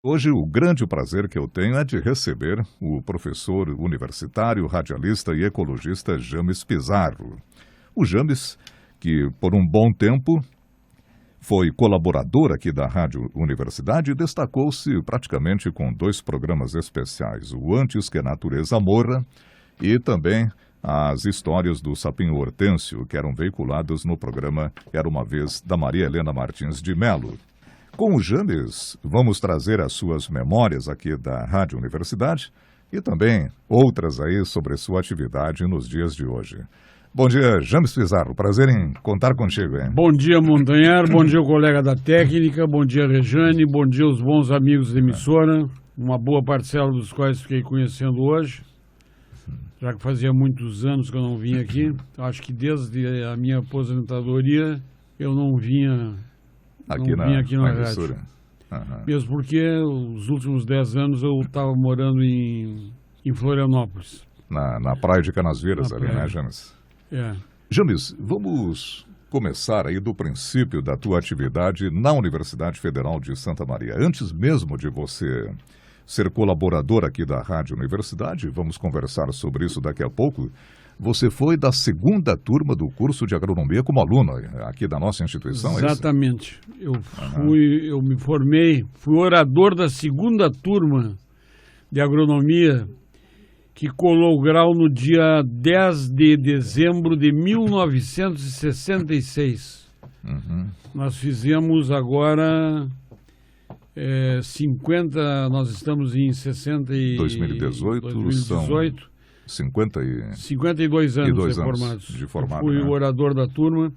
Hoje, o grande prazer que eu tenho é de receber o professor universitário, radialista e ecologista James Pizarro. O James, que por um bom tempo foi colaborador aqui da Rádio Universidade e destacou-se praticamente com 2 programas especiais, o Antes que a Natureza Morra e também as histórias do Sapinho Hortêncio, que eram veiculadas no programa Era Uma Vez, da Maria Helena Martins de Mello. Com o James, vamos trazer as suas memórias aqui da Rádio Universidade e também outras aí sobre sua atividade nos dias de hoje. Bom dia, James Pizarro. Prazer em contar contigo, hein? Bom dia, Montanhar. Bom dia, colega da técnica. Bom dia, Rejane. Bom dia, os bons amigos da emissora. Uma boa parcela dos quais fiquei conhecendo hoje, já que fazia muitos anos que eu não vinha aqui. Acho que desde a minha aposentadoria eu não vinha aqui na rádio. Uhum. Mesmo porque os últimos 10 anos eu estava morando em Florianópolis. Na praia de Canasvieiras, ali, né, James? É. James, vamos começar aí do princípio da tua atividade na Universidade Federal de Santa Maria. Antes mesmo de você ser colaborador aqui da Rádio Universidade, vamos conversar sobre isso daqui a pouco. Você foi da 2ª turma do curso de agronomia como aluno aqui da nossa instituição, Exatamente. É isso? Eu me formei, fui orador da 2ª turma de agronomia, que colou o grau no dia 10 de dezembro de 1966. Uhum. Nós fizemos agora 50, nós estamos em 2018. São 52 anos formados. De formado, fui o orador da turma.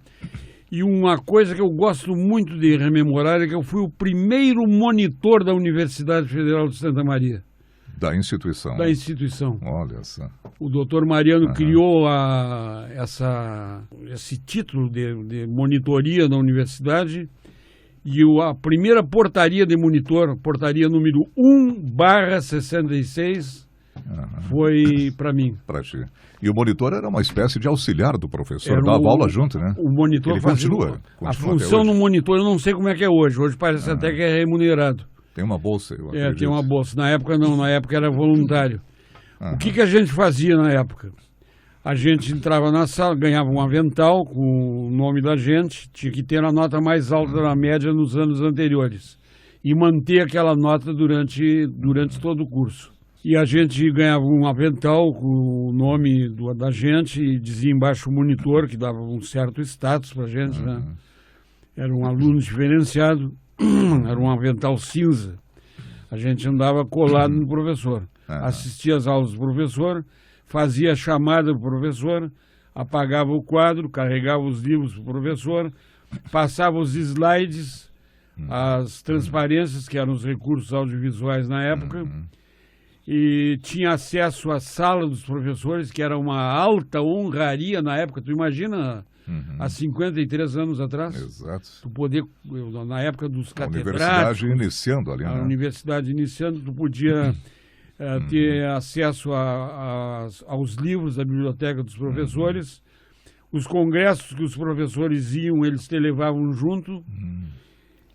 E uma coisa que eu gosto muito de rememorar é que eu fui o primeiro monitor da Universidade Federal de Santa Maria. Da instituição? Da instituição. Olha só. O doutor Mariano criou esse título de monitoria na universidade, e a primeira portaria de monitor, portaria número 1/66, foi para mim. Para ti. E o monitor era uma espécie de auxiliar do professor, dava aula junto, né? O monitor continua a função no monitor, eu não sei como é que é hoje. Hoje parece até que é remunerado. Tem uma bolsa, eu acredito. Tem uma bolsa. Na época não, na época era voluntário. O que a gente fazia na época? A gente entrava na sala, ganhava um avental com o nome da gente, tinha que ter a nota mais alta da média nos anos anteriores e manter aquela nota durante todo o curso. E a gente ganhava um avental com o nome da gente e dizia embaixo o monitor, que dava um certo status para a gente, né? Era um aluno diferenciado. Era um avental cinza. A gente andava colado no professor. Assistia às aulas do professor, fazia a chamada do professor, apagava o quadro, carregava os livros para o professor, passava os slides, as transparências, que eram os recursos audiovisuais na época, e tinha acesso à sala dos professores, que era uma alta honraria na época. Tu imagina... Há 53 anos atrás. Exato. Tu poder, na época dos catedráticos... A universidade iniciando ali, né? A universidade iniciando, tu podia ter acesso aos livros da biblioteca dos professores. Os congressos que os professores iam, eles te levavam junto.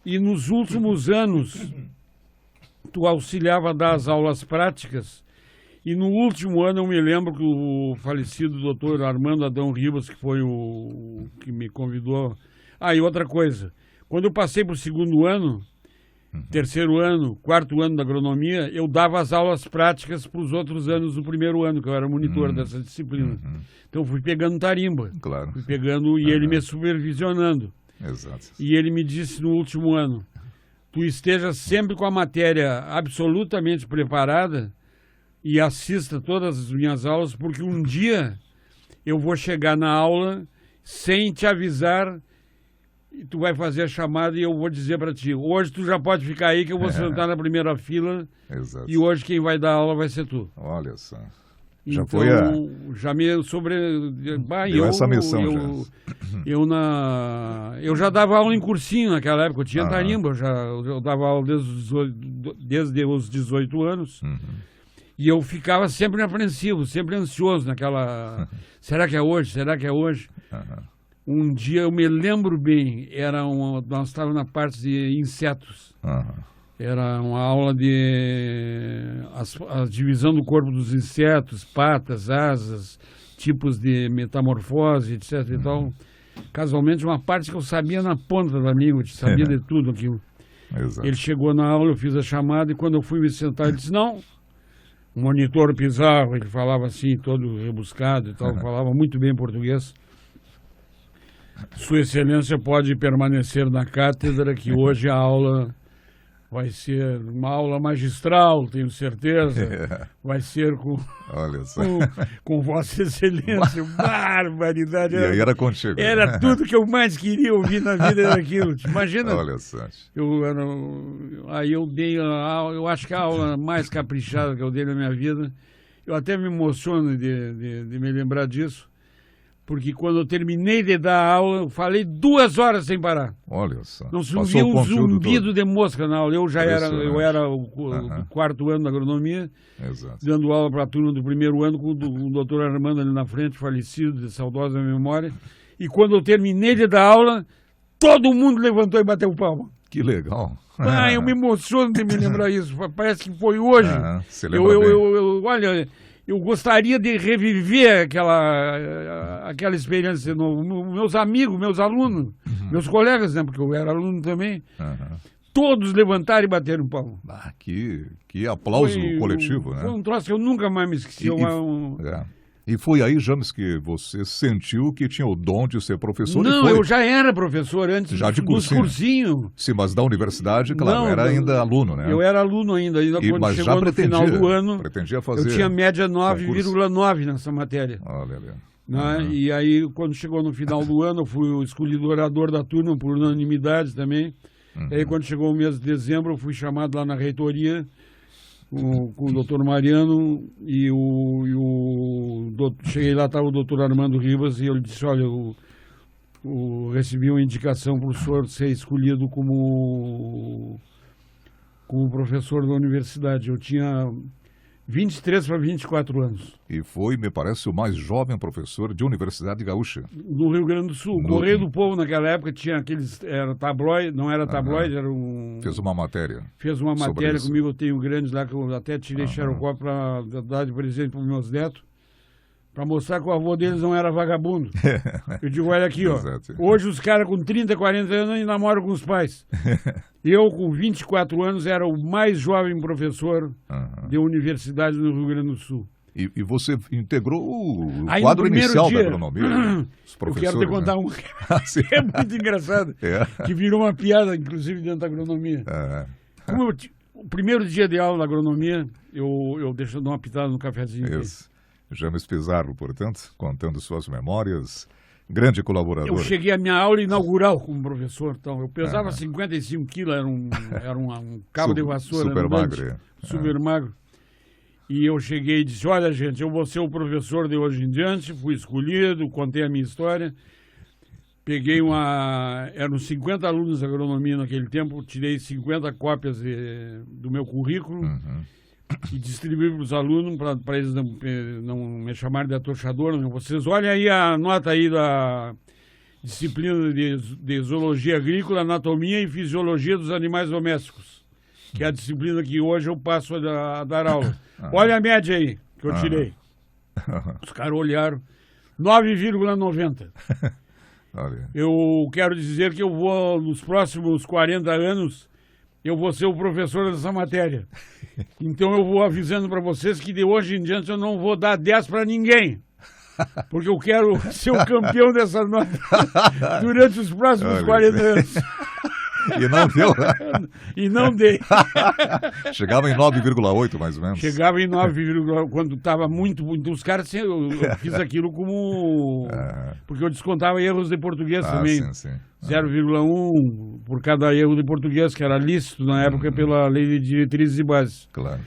E nos últimos anos, tu auxiliava a dar as aulas práticas. E no último ano eu me lembro que o falecido doutor Armando Adão Ribas, que foi o que me convidou... E outra coisa, quando eu passei para o 2º ano, 3º ano, 4º ano da agronomia, eu dava as aulas práticas para os outros anos do 1º ano, que eu era monitor dessa disciplina. Então fui pegando tarimba, fui pegando e ele me supervisionando. Exato. E ele me disse no último ano, tu esteja sempre com a matéria absolutamente preparada, e assista todas as minhas aulas, porque um dia eu vou chegar na aula sem te avisar, e tu vai fazer a chamada e eu vou dizer para ti, hoje tu já pode ficar aí que eu vou sentar na primeira fila. Exato. E hoje quem vai dar aula vai ser tu. Olha só. Já foi já me deu essa missão eu já dava aula em cursinho naquela época, eu tinha tarimba, eu dava aula desde os 18 anos. E eu ficava sempre apreensivo, sempre ansioso naquela... Será que é hoje? Será que é hoje? Um dia eu me lembro bem, nós estávamos na parte de insetos. Era uma aula de a divisão do corpo dos insetos, patas, asas, tipos de metamorfose, etc. e tal. Casualmente, uma parte que eu sabia na ponta da língua, sabia de tudo aquilo. Exato. Ele chegou na aula, eu fiz a chamada, e quando eu fui me sentar, ele disse, não, o monitor Pizarro, ele falava assim, todo rebuscado e tal, falava muito bem português. Sua Excelência pode permanecer na cátedra, que hoje a aula vai ser uma aula magistral, tenho certeza. Vai ser Olha só. com Vossa Excelência. Barbaridade. E aí era contigo. Era tudo que eu mais queria ouvir na vida, era aquilo. Imagina. Olha só. Aí eu dei a aula, eu acho que a aula mais caprichada que eu dei na minha vida. Eu até me emociono de me lembrar disso. Porque quando eu terminei de dar a aula, eu falei 2 horas sem parar. Olha só. Não se ouvia um zumbido de mosca na aula. Eu era o 4º ano da agronomia, exato, dando aula para a turma do 1º ano com o doutor Armando ali na frente, falecido, de saudosa memória. E quando eu terminei de dar aula, todo mundo levantou e bateu palma. Que legal. Eu me emociono de me lembrar isso. Parece que foi hoje. Você lembra bem. Olha... Eu gostaria de reviver aquela experiência de novo. Meus amigos, meus alunos, meus colegas, né, porque eu era aluno também, todos levantaram e bateram palma. Que aplauso coletivo, né? Foi um troço que eu nunca mais me esqueci. E foi aí, James, que você sentiu que tinha o dom de ser professor? Não, eu já era professor antes já de dos cursinhos. Sim, mas da universidade, claro, não, era ainda aluno, né? Eu era aluno ainda quando mas chegou no final do ano, pretendia fazer eu tinha média 9,9 nessa matéria. Olha ali. Né? E aí, quando chegou no final do ano, eu fui o escolhido orador da turma, por unanimidade também. E aí, quando chegou o mês de dezembro, eu fui chamado lá na reitoria, com o doutor Mariano, cheguei lá, estava o doutor Armando Rivas, e ele disse, olha, eu recebi uma indicação para o senhor ser escolhido como professor da universidade. Eu tinha 23 para 24 anos. E foi, me parece, o mais jovem professor de Universidade Gaúcha. No Rio Grande do Sul. O Correio do Povo, naquela época, tinha aqueles... Era tabloide, não era tabloide, era um... Fez uma matéria. Fez uma matéria comigo, eu tenho grandes lá, que eu até tirei xerocópio para dar de presente para os meus netos, para mostrar que o avô deles não era vagabundo. Eu digo, olha aqui, ó. Hoje os caras com 30, 40 anos ainda namoram com os pais. Eu, com 24 anos, era o mais jovem professor de universidade no Rio Grande do Sul. E você integrou o quadro inicial da agronomia. Eu quero te contar um que é muito engraçado, que virou uma piada, inclusive, dentro da agronomia. O primeiro dia de aula da agronomia, eu deixo dar uma pitada no cafezinho. Isso. James Pizarro, portanto, contando suas memórias, grande colaborador. Eu cheguei à minha aula inaugural como professor, então, eu pesava 55 quilos, era um cabo de vassoura. Super magro. Super magro. E eu cheguei e disse, olha, gente, eu vou ser o professor de hoje em diante, fui escolhido, contei a minha história, peguei eram 50 alunos de agronomia naquele tempo, tirei 50 cópias do meu currículo, e distribuí para os alunos, para eles não me chamarem de atochador. Não. Vocês olhem aí a nota aí da disciplina de zoologia agrícola, anatomia e fisiologia dos animais domésticos, que é a disciplina que hoje eu passo a dar aula. Olha a média aí que eu tirei. Os caras olharam, 9,90. Eu quero dizer que eu vou, nos próximos 40 anos, eu vou ser o professor dessa matéria. Então eu vou avisando para vocês que de hoje em diante eu não vou dar 10 para ninguém. Porque eu quero ser o campeão dessa nota durante os próximos 40 anos. E não deu, né? E não dei. Chegava em 9,8 mais ou menos. Chegava em 9,8 quando estava muito. Os caras, eu fiz aquilo como. Porque eu descontava erros de português também. Sim. 0,1 por cada erro de português, que era lícito na época pela lei de diretrizes e bases. Claro.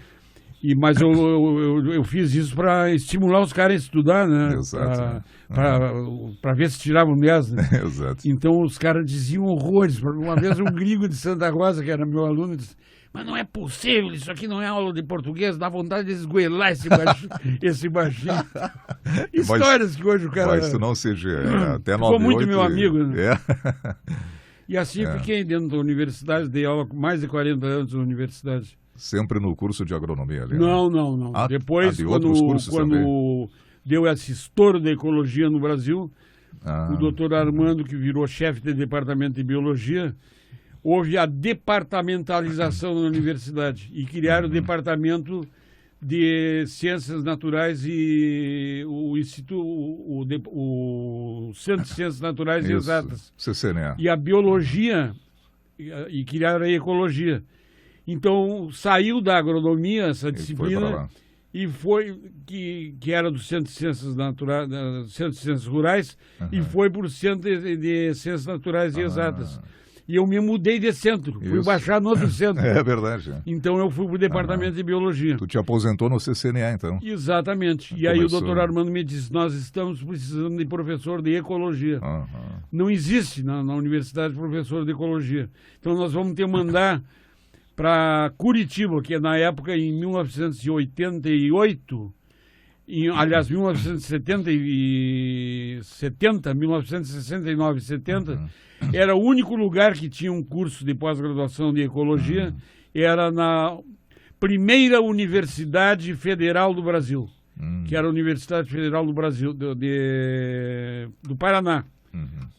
Mas eu fiz isso para estimular os caras a estudar, né? Exato. Para ver se tiravam 10, né? Exato. Então os caras diziam horrores. Uma vez um gringo de Santa Rosa, que era meu aluno, disse, mas não é possível, isso aqui não é aula de português, dá vontade de esgoelar esse baixinho. Histórias que hoje o cara... Mas tu não seja até 9,8... Ficou muito meu amigo, né? E assim fiquei dentro da universidade, dei aula com mais de 40 anos na universidade. Sempre no curso de agronomia ali? Não. Depois, quando deu esse estouro da ecologia no Brasil, o doutor Armando, que virou chefe de departamento de biologia, houve a departamentalização na universidade e criaram o departamento de ciências naturais e o Centro de Ciências Naturais e Exatas. CCNE. E a biologia, e criaram a ecologia. Então, saiu da agronomia essa disciplina e foi que era do Centro de Ciências Naturais, Centro de Ciências Rurais, e foi para o Centro de Ciências Naturais e Exatas. E eu me mudei de centro, fui baixar no outro centro. É verdade. Então eu fui para o departamento de biologia. Tu te aposentou no CCNE, então? Exatamente. E aí o doutor Armando me disse, nós estamos precisando de professor de ecologia. Não existe na universidade professor de ecologia. Então nós vamos ter que mandar para Curitiba, que na época, em 1988, aliás, 1969 e 70, era o único lugar que tinha um curso de pós-graduação de ecologia, era na primeira Universidade Federal do Brasil, que era a Universidade Federal do Brasil, do Paraná,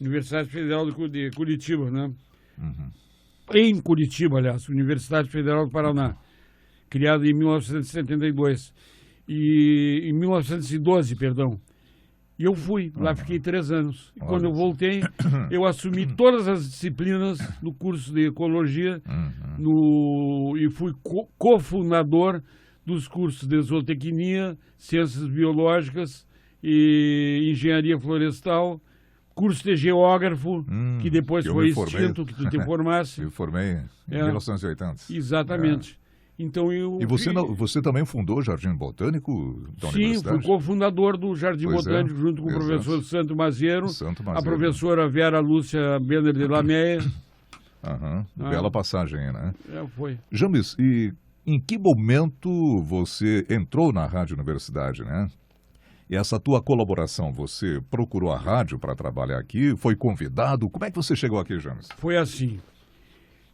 Universidade Federal de Curitiba, né? Em Curitiba, aliás, Universidade Federal do Paraná, criada em 1972. E em 1912, perdão. E eu fui, lá fiquei 3 anos. E quando eu voltei, eu assumi todas as disciplinas no curso de ecologia e fui cofundador dos cursos de zootecnia, ciências biológicas e engenharia florestal, curso de geógrafo, que depois foi extinto, que tu te formasse. Eu formei em 1980. Exatamente. Então E você também fundou o Jardim Botânico da Universidade? Sim, fui cofundador do Jardim Botânico junto com o professor Santo Mazeiro, a professora Vera Lúcia Bender de Lameia. Bela passagem, né? Foi. James, e em que momento você entrou na Rádio Universidade, né? E essa tua colaboração, você procurou a rádio para trabalhar aqui? Foi convidado? Como é que você chegou aqui, James? Foi assim.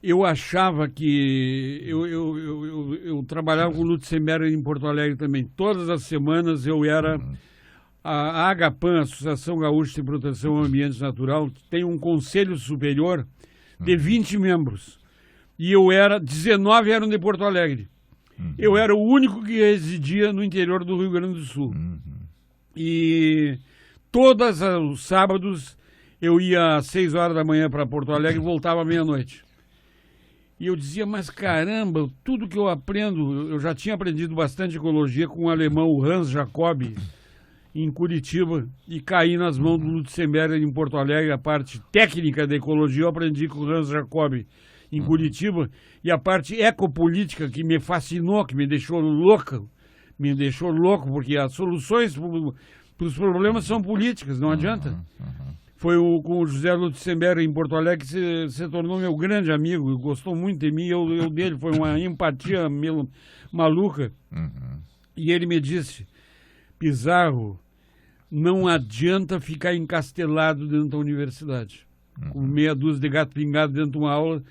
Eu achava que... Eu trabalhava com o Lutzenberger em Porto Alegre também. Todas as semanas eu era... A AGAPAN, Associação Gaúcha de Proteção ao Ambiente Natural, tem um conselho superior de 20 membros. E 19 eram de Porto Alegre. Eu era o único que residia no interior do Rio Grande do Sul. E todos os sábados eu ia às 6 horas da manhã para Porto Alegre e voltava à meia-noite. E eu dizia, mas caramba, tudo que eu aprendo, eu já tinha aprendido bastante ecologia com o alemão Hans Jacob, em Curitiba, e caí nas mãos do Lutzenberger em Porto Alegre. A parte técnica da ecologia eu aprendi com o Hans Jacob em Curitiba, e a parte ecopolítica que me fascinou, que me deixou louco, porque as soluções para os problemas são políticas, não adianta. Foi com o José Lutzenberger em Porto Alegre que se tornou meu grande amigo, gostou muito de mim, eu dele, foi uma empatia maluca. E ele me disse, Pizarro, não adianta ficar encastelado dentro da universidade, com meia dúzia de gato pingado dentro de uma aula.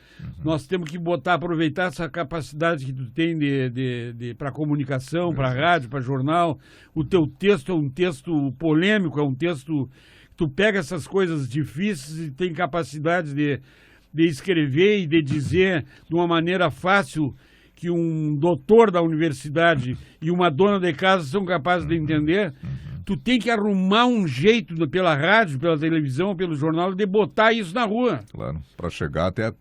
Nós temos que aproveitar essa capacidade que tu tem para comunicação, para rádio, para jornal. O teu texto é um texto polêmico, é um texto... Tu pega essas coisas difíceis e tem capacidade de escrever e de dizer de uma maneira fácil que um doutor da universidade e uma dona de casa são capazes de entender. Tu tem que arrumar um jeito pela rádio, pela televisão, pelo jornal, de botar isso na rua. Claro, para chegar até a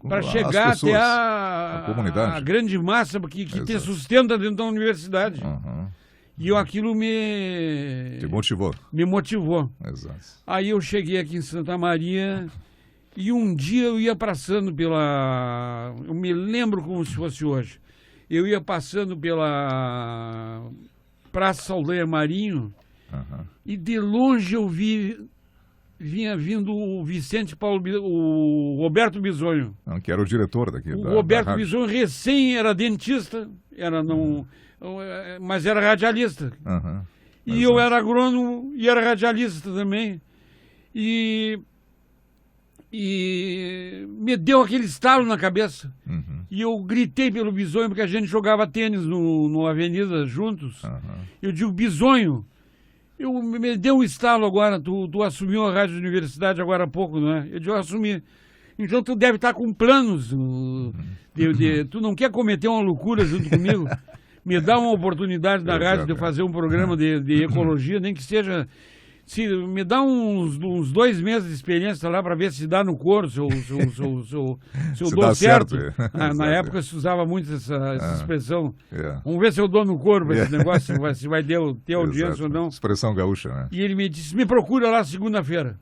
comunidade. A grande massa que te sustenta dentro da universidade. E aquilo te motivou. Me motivou. Exato. Aí eu cheguei aqui em Santa Maria e um dia eu ia passando pela... Eu me lembro como se fosse hoje. Eu ia passando pela Praça Saldanha Marinho e de longe eu vinha vindo o Vicente Paulo, o Roberto Bisonho. Que era o diretor daqui. O Roberto Bisonho recém era dentista, mas era radialista. E eu era agrônomo e era radialista também. E E me deu aquele estalo na cabeça. E eu gritei pelo Bisonho, porque a gente jogava tênis no Avenida juntos. Eu digo, Bisonho, me deu um estalo agora, tu assumiu a Rádio Universidade agora há pouco, não é? Eu digo, eu assumi. Então tu deve estar com planos, tu não quer cometer uma loucura junto comigo? Me dá uma oportunidade na rádio de fazer um programa de ecologia, nem que seja... me dá uns 2 meses de experiência lá para ver se dá no couro, se eu dou certo. Na época se usava muito essa expressão. Vamos ver se eu dou no couro para esse negócio, se vai ter audiência ou não. Expressão gaúcha, né? E ele me disse, me procura lá segunda-feira.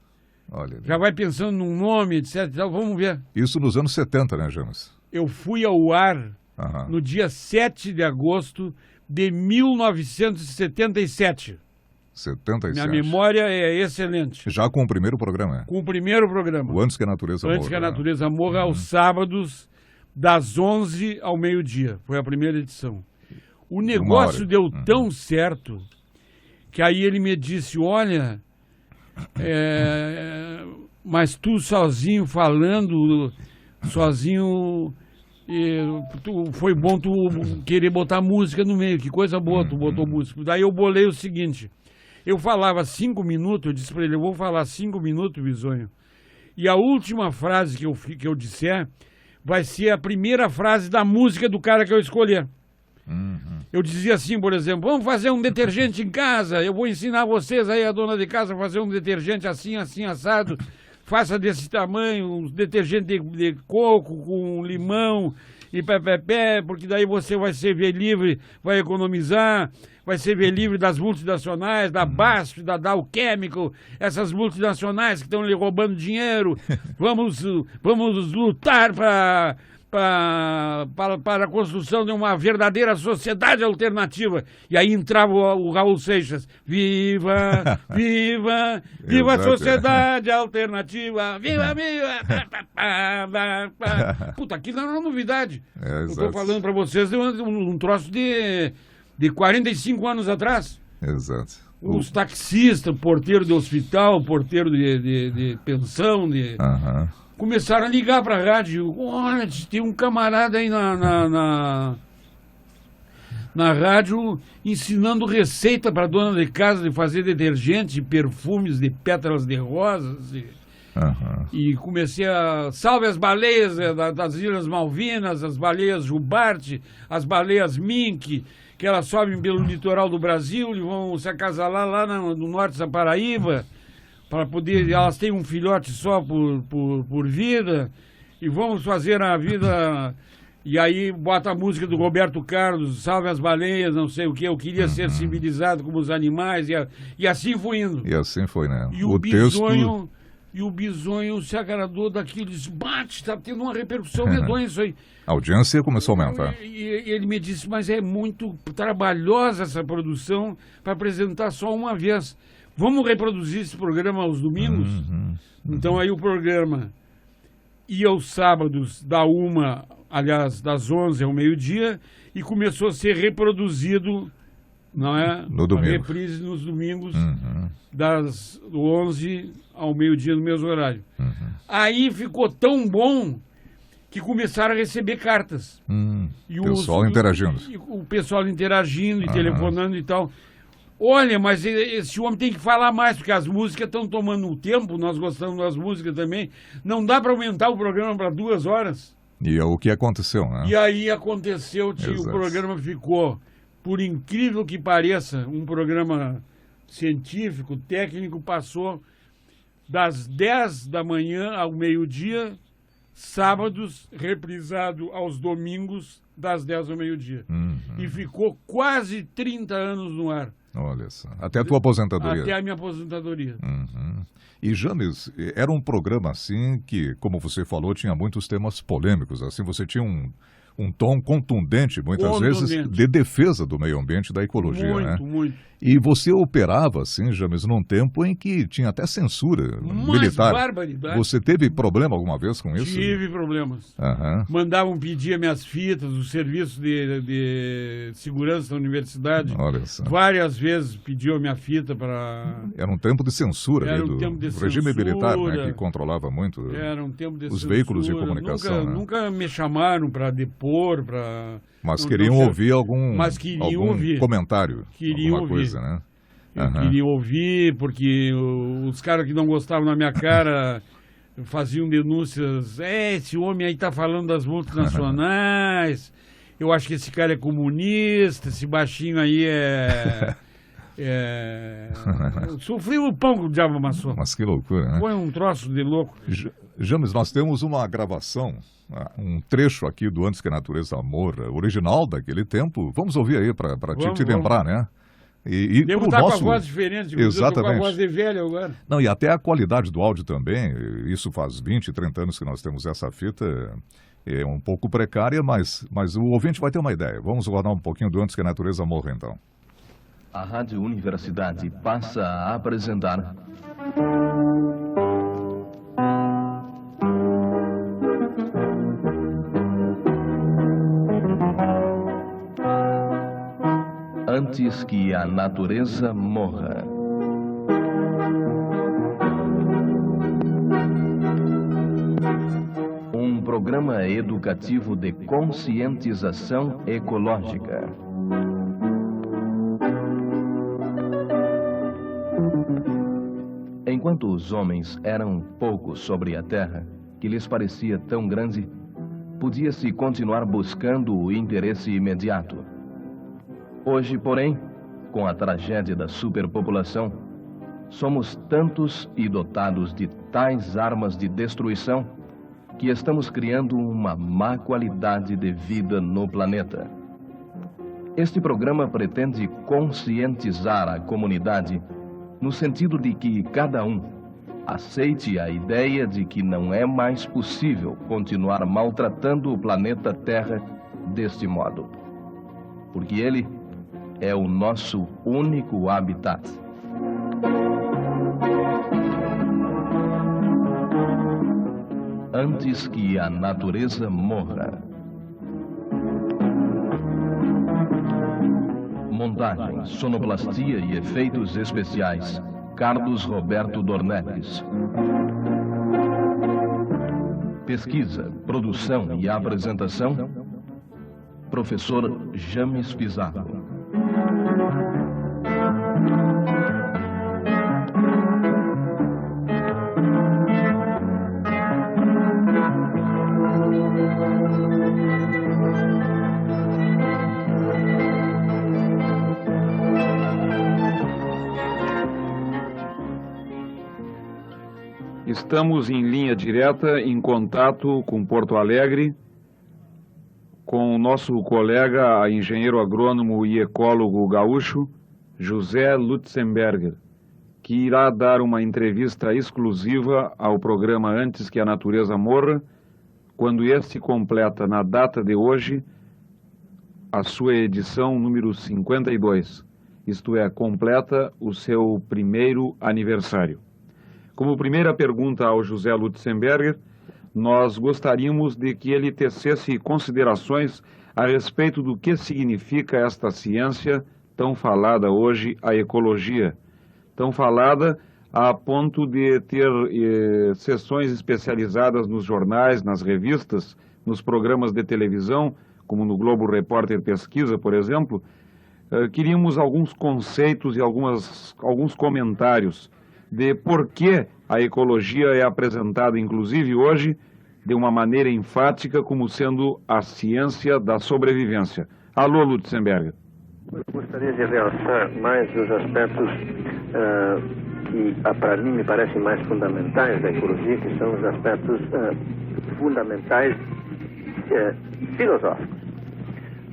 Olha, já vai pensando num nome, etc. Então, vamos ver. Isso nos anos 70, né, James? Eu fui ao ar no dia 7 de agosto de 1977. 77. Minha memória é excelente. Já com o primeiro programa? Com o primeiro programa. O Antes que a Natureza Morra. Antes que a Natureza Morra, aos sábados, das 11 ao meio-dia. Foi a primeira edição. O negócio deu tão certo que aí ele me disse, olha, mas tu sozinho falando, sozinho... foi bom tu querer botar música no meio, que coisa boa, tu botou música. Daí eu bolei o seguinte, eu falava 5 minutos, eu disse para ele, eu vou falar 5 minutos, Bisonho, e a última frase que eu disser vai ser a primeira frase da música do cara que eu escolher. Eu dizia assim, por exemplo, vamos fazer um detergente em casa, eu vou ensinar vocês aí, a dona de casa, a fazer um detergente assim, assim, assado, faça desse tamanho, um detergente de coco com limão e pé, porque daí você vai ser livre, vai economizar, vai ser livre das multinacionais, da BASF, da Dow Chemical, essas multinacionais que estão lhe roubando dinheiro. Vamos lutar para a construção de uma verdadeira sociedade alternativa. E aí entrava o Raul Seixas. Viva, viva, viva a sociedade alternativa. Viva, viva. Puta, aquilo era uma novidade. Eu estou falando para vocês de um troço de 45 anos atrás. Exato. Os taxistas, porteiro de hospital, porteiro de pensão, começaram a ligar para a rádio. Olha, tem um camarada aí na rádio ensinando receita para dona de casa de fazer detergente, perfumes de pétalas de rosas. E comecei a... Salve as baleias das Ilhas Malvinas, as baleias jubarte, as baleias mink, que elas sobem pelo litoral do Brasil e vão se acasalar lá no norte da Paraíba. Para poder, elas têm um filhote só por vida, e vamos fazer a vida, e aí bota a música do Roberto Carlos, salve as baleias, não sei o que, eu queria ser civilizado como os animais, e assim foi indo. E assim foi, né? E o Bisonho se agradou daquilo, disse, bate, está tendo uma repercussão medonha isso aí. A audiência começou a aumentar. E ele me disse, mas é muito trabalhosa essa produção para apresentar só uma vez. Vamos reproduzir esse programa aos domingos? Então aí o programa ia aos sábados das 11 ao meio-dia e começou a ser reproduzido, não é? No domingo. A reprise nos domingos, das 11 ao meio-dia no mesmo horário. Aí ficou tão bom que começaram a receber cartas. E o pessoal interagindo. O pessoal interagindo e telefonando e tal. Olha, mas esse homem tem que falar mais, porque as músicas estão tomando um tempo, nós gostamos das músicas também. Não dá para aumentar o programa para 2 horas. E é o que aconteceu, né? E aí aconteceu, tio, o programa ficou, por incrível que pareça, um programa científico, técnico, passou das 10 da manhã ao meio-dia, sábados, reprisado aos domingos, das 10 ao meio-dia. E ficou quase 30 anos no ar. Olha só, até a tua aposentadoria. Até a minha aposentadoria. E, James, era um programa assim que, como você falou, tinha muitos temas polêmicos. Assim, você tinha um tom contundente, muitas vezes, de defesa do meio ambiente e da ecologia, né? Muito. E você operava, assim, James, num tempo em que tinha até censura militar. Barbaridade. Você teve problema alguma vez com isso? Tive problemas. Uhum. Mandavam pedir minhas fitas, o serviço de segurança da universidade. Olha só. Várias vezes pediu a minha fita para... Era um tempo de censura, Era do um tempo de regime censura, militar, né, que controlava muito era um tempo de os censura. veículos de comunicação. Nunca me chamaram para depor, para... Mas queriam ouvir algum ouvir. comentário, Queriam alguma coisa, né? Eu queria ouvir, porque os caras que não gostavam da minha cara faziam denúncias. Esse homem aí tá falando das multinacionais, eu acho que esse cara é comunista, esse baixinho aí sofri o pão que o diabo amassou. Mas que loucura, né? Foi um troço de louco. James, nós temos uma gravação, um trecho aqui do Antes que a Natureza Morra, original daquele tempo. Vamos ouvir aí para te lembrar, né? Devo estar com a voz diferente, exatamente. Eu tô com a voz de velho agora. Não, e até a qualidade do áudio também, isso faz 20, 30 anos que nós temos essa fita, é um pouco precária, mas o ouvinte vai ter uma ideia. Vamos guardar um pouquinho do Antes que a Natureza Morra, então. A Rádio Universidade passa a apresentar... Antes que a natureza morra. Um programa educativo de conscientização ecológica. Enquanto os homens eram poucos sobre a terra, que lhes parecia tão grande, podia-se continuar buscando o interesse imediato. Hoje, porém, com a tragédia da superpopulação, somos tantos e dotados de tais armas de destruição que estamos criando uma má qualidade de vida no planeta. Este programa pretende conscientizar a comunidade no sentido de que cada um aceite a ideia de que não é mais possível continuar maltratando o planeta Terra deste modo, porque ele é o nosso único habitat. Antes que a natureza morra. Montagem, sonoplastia e efeitos especiais, Carlos Roberto Dornelles. Pesquisa, produção e apresentação, professor James Pizarro. Estamos em linha direta, em contato com Porto Alegre, com o nosso colega, engenheiro agrônomo e ecólogo gaúcho, José Lutzenberger, que irá dar uma entrevista exclusiva ao programa Antes que a Natureza Morra, quando este completa, na data de hoje, a sua edição número 52, isto é, completa o seu primeiro aniversário. Como primeira pergunta ao José Lutzenberger, nós gostaríamos de que ele tecesse considerações a respeito do que significa esta ciência tão falada hoje, a ecologia. Tão falada a ponto de ter sessões especializadas nos jornais, nas revistas, nos programas de televisão, como no Globo Repórter Pesquisa, por exemplo. Queríamos alguns conceitos e alguns comentários de por que a ecologia é apresentada, inclusive hoje, de uma maneira enfática como sendo a ciência da sobrevivência. Alô, Lutzenberger. Eu gostaria de realçar mais os aspectos que, para mim, me parecem mais fundamentais da ecologia, que são os aspectos fundamentais filosóficos.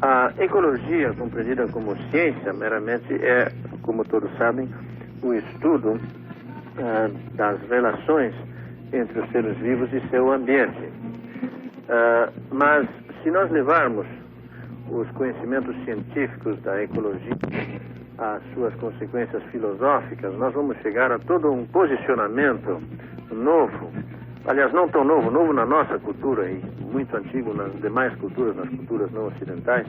A ecologia, compreendida como ciência, meramente é, como todos sabem, o estudo das relações entre os seres vivos e seu ambiente. Mas se nós levarmos os conhecimentos científicos da ecologia às suas consequências filosóficas, nós vamos chegar a todo um posicionamento novo, aliás, não tão novo, novo na nossa cultura e muito antigo nas demais culturas, nas culturas não ocidentais,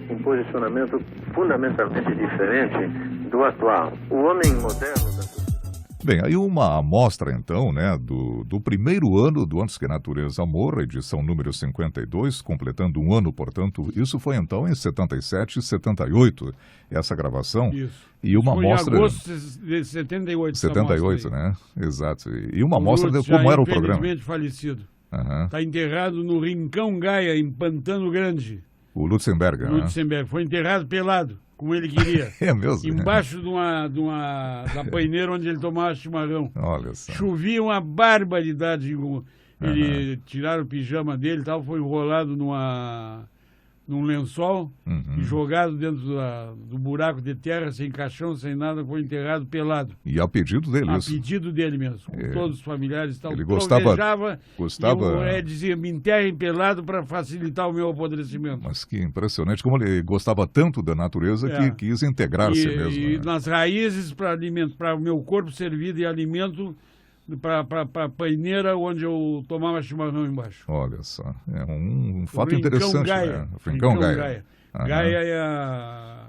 um posicionamento fundamentalmente diferente do atual. O homem moderno... Bem, aí uma amostra, então, né, do primeiro ano do Antes que a Natureza Morra, edição número 52, completando um ano, portanto, isso foi então em 77 e 78, essa gravação. Isso. E uma foi amostra... em agosto de 78. 78, né? Exato. E uma amostra de Lutz, como era o programa. Infelizmente falecido. Uhum. Está enterrado no Rincão Gaia, em Pantano Grande. O Lutzenberger, né? Lutzenberger. Foi enterrado pelado, como ele queria. É mesmo? Embaixo da paineira onde ele tomava chimarrão. Olha só. Chovia uma barbaridade. Ele tiraram o pijama dele e tal, foi enrolado num lençol e jogado dentro do buraco de terra, sem caixão, sem nada, foi enterrado pelado. E a pedido dele, A isso? pedido dele mesmo, com todos os familiares e tal. Ele gostava... Ele dizia, me enterrem pelado para facilitar o meu apodrecimento. Mas que impressionante, como ele gostava tanto da natureza que quis integrar-se mesmo. E né? nas raízes, para o meu corpo servir de alimento para a paineira onde eu tomava chimarrão embaixo. Olha só, é um fato interessante. Gaia. Né? Rincão Gaia. Gaia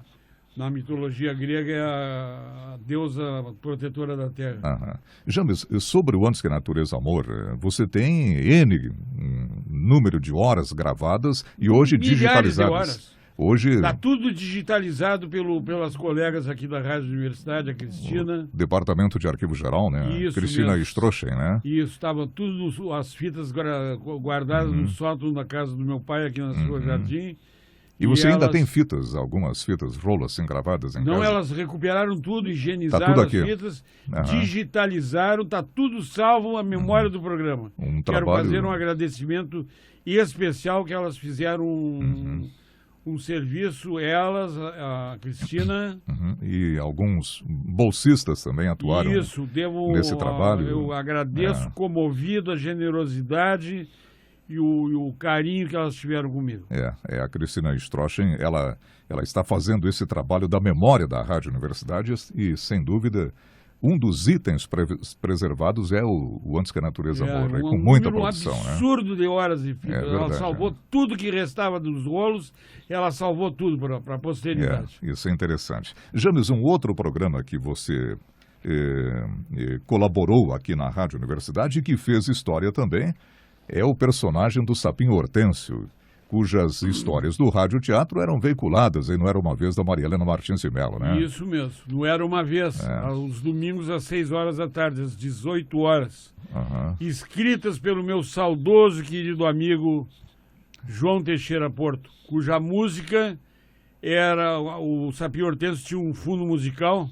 na mitologia grega é a deusa protetora da terra. James, sobre o Antes que a Natureza Morra, você tem N número de horas gravadas e hoje Milhares digitalizadas. De horas. Hoje... Está tudo digitalizado pelas colegas aqui da Rádio Universidade, a Cristina. O Departamento de Arquivo Geral, né? Isso Cristina mesmo. Strochen, né? Isso, estava tudo, as fitas guardadas no sótão da casa do meu pai, aqui na Sua Jardim. E você ainda tem fitas, algumas fitas, rolas assim gravadas em casa? Não, elas recuperaram tudo, higienizaram tudo aqui. as fitas, digitalizaram, está tudo salvo a memória do programa. Quero fazer um agradecimento especial que elas fizeram um serviço, elas, a Cristina... E alguns bolsistas também atuaram nesse trabalho. Eu agradeço, comovido, a generosidade e o carinho que elas tiveram comigo. A Cristina Strochen, ela está fazendo esse trabalho da memória da Rádio Universidade e, sem dúvida, um dos itens preservados é o Antes que a Natureza Morra, com muita produção. Um absurdo de horas de fita. Ela salvou tudo que restava dos rolos, ela salvou tudo para a posteridade. Isso é interessante. James, um outro programa que você colaborou aqui na Rádio Universidade e que fez história também é o personagem do Sapinho Hortêncio, cujas histórias do radioteatro eram veiculadas, e Não Era Uma Vez, da Maria Helena Martins de Mello, né? Isso mesmo, Não Era Uma Vez, aos domingos às 6 horas da tarde, às 18 horas. Escritas pelo meu saudoso querido amigo João Teixeira Porto, cuja música era... O Sapinho Hortêncio tinha um fundo musical,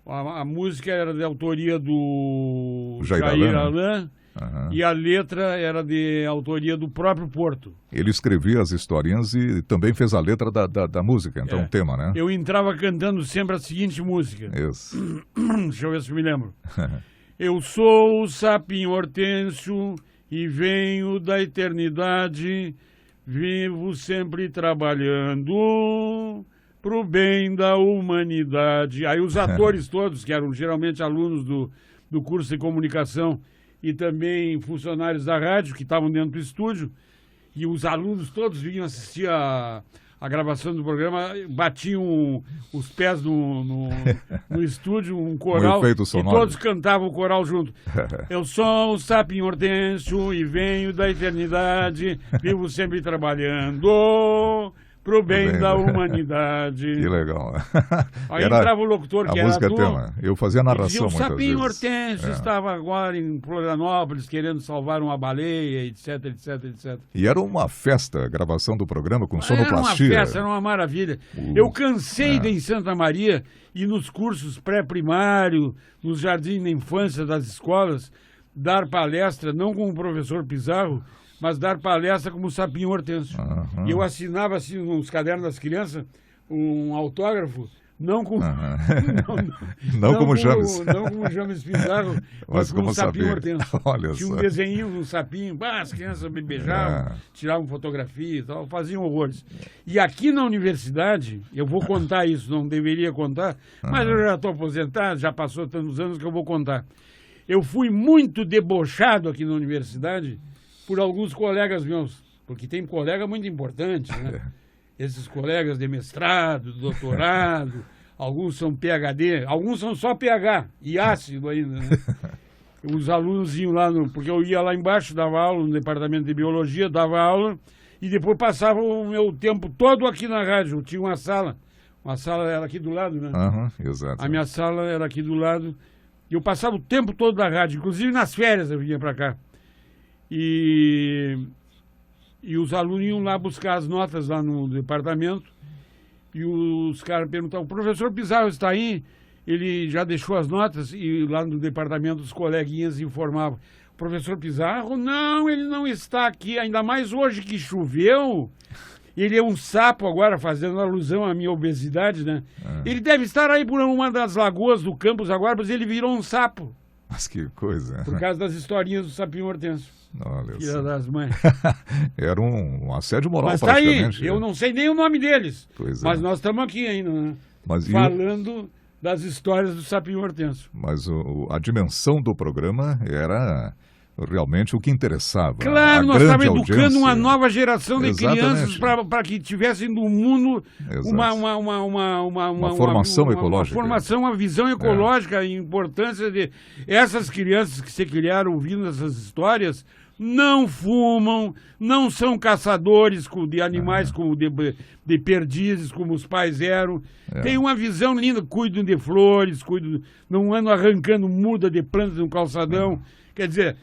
a música era de autoria do Jair Alain. E a letra era de autoria do próprio Porto. Ele escrevia as historinhas e também fez a letra da música, então o tema, né? Eu entrava cantando sempre a seguinte música. Isso. Deixa eu ver se me lembro. Eu sou o Sapinho Hortêncio e venho da eternidade, vivo sempre trabalhando pro bem da humanidade. Aí os atores todos, que eram geralmente alunos do curso de comunicação, e também funcionários da rádio que estavam dentro do estúdio, e os alunos todos vinham assistir a gravação do programa, batiam os pés no estúdio, um coral, efeito sonoro. E todos cantavam o coral junto. Eu sou o Sapinho Hortêncio e venho da eternidade, vivo sempre trabalhando pro bem da humanidade. Que legal. Aí entrava o locutor que era música tema. Eu fazia a narração muitas vezes. O Sapinho Hortêncio estava agora em Florianópolis querendo salvar uma baleia, etc, etc, etc. E era uma festa a gravação do programa com sonoplastia. Era uma festa, era uma maravilha. Eu cansei de ir em Santa Maria e nos cursos pré-primário, nos jardins da infância das escolas, dar palestra, não como o professor Pizarro, mas dar palestra como o Sapinho Hortêncio. E eu assinava assim nos cadernos das crianças um autógrafo Não com, Não como James. Não como James Pizarro, mas como Sapinho Hortêncio. Olha Tinha só. um desenho, um sapinho, as crianças me beijavam, tiravam fotografia e tal, faziam horrores. E aqui na universidade, eu vou contar isso, não deveria contar, mas eu já estou aposentado, já passou tantos anos que eu vou contar. Eu fui muito debochado aqui na universidade por alguns colegas meus, porque tem colega muito importante, né? Esses colegas de mestrado, doutorado, alguns são PhD, alguns são só PH e ácido ainda, né? Os alunos iam lá, porque eu ia lá embaixo, dava aula no departamento de biologia, dava aula, e depois passava o meu tempo todo aqui na rádio. Eu tinha uma sala era aqui do lado, né? Exato. A minha sala era aqui do lado, e eu passava o tempo todo na rádio, inclusive nas férias eu vinha para cá. E os alunos iam lá buscar as notas lá no departamento, e os caras perguntavam, o professor Pizarro está aí? Ele já deixou as notas, e lá no departamento os coleguinhas informavam, professor Pizarro, não, ele não está aqui, ainda mais hoje que choveu, ele é um sapo agora, fazendo alusão à minha obesidade, né? Ele deve estar aí por uma das lagoas do campus agora, mas ele virou um sapo. Mas que coisa. Por causa das historinhas do Sapinho Hortêncio. Olha Filha só. das mães. Era um assédio moral, Mas tá aí, praticamente. eu não sei nem o nome deles. Pois Mas é. nós estamos aqui ainda, né? Mas Falando das histórias do Sapinho Hortêncio. Mas a dimensão do programa era realmente o que interessava. Claro, A nós grande estamos educando audiência. uma nova geração de Exatamente. crianças para que tivessem no mundo Exato. uma formação ecológica. Uma formação, uma visão ecológica, a importância de essas crianças que se criaram ouvindo essas histórias não fumam, não são caçadores de animais como de perdizes, como os pais eram. Tem uma visão linda, cuidam de flores, não andam arrancando muda de plantas no calçadão. Quer dizer,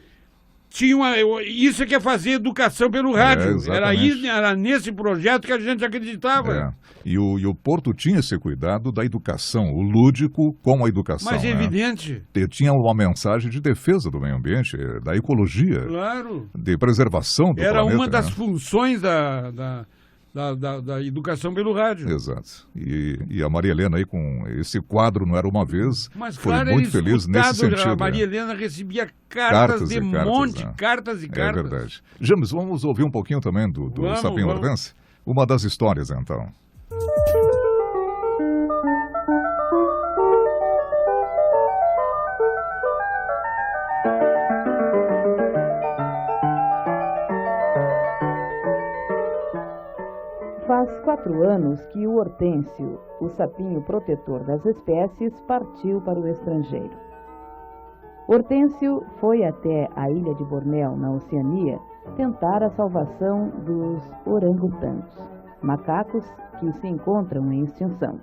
isso é que é fazer educação pelo rádio. Era nesse projeto que a gente acreditava. E o Porto tinha esse cuidado da educação, o lúdico com a educação. Mas é né? evidente. Tinha uma mensagem de defesa do meio ambiente, da ecologia, Claro. de preservação do Era planeta. uma das funções da educação pelo rádio. Exato. E a Maria Helena aí com esse quadro Não Era Uma Vez, Mas, foi claro, muito feliz nesse sentido. A Maria Helena recebia cartas de monte, né? cartas e cartas. É verdade. James, vamos ouvir um pouquinho também do Sapinho Hortêncio? Uma das histórias, então. Faz 4 anos que o Hortêncio, o sapinho protetor das espécies, partiu para o estrangeiro. Hortêncio foi até a ilha de Bornéu, na Oceania, tentar a salvação dos orangotangos, macacos que se encontram em extinção.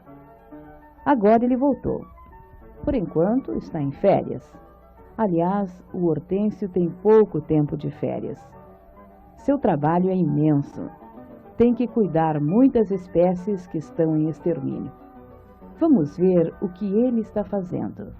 Agora ele voltou. Por enquanto está em férias. Aliás, o Hortêncio tem pouco tempo de férias. Seu trabalho é imenso. Tem que cuidar muitas espécies que estão em extermínio. Vamos ver o que ele está fazendo.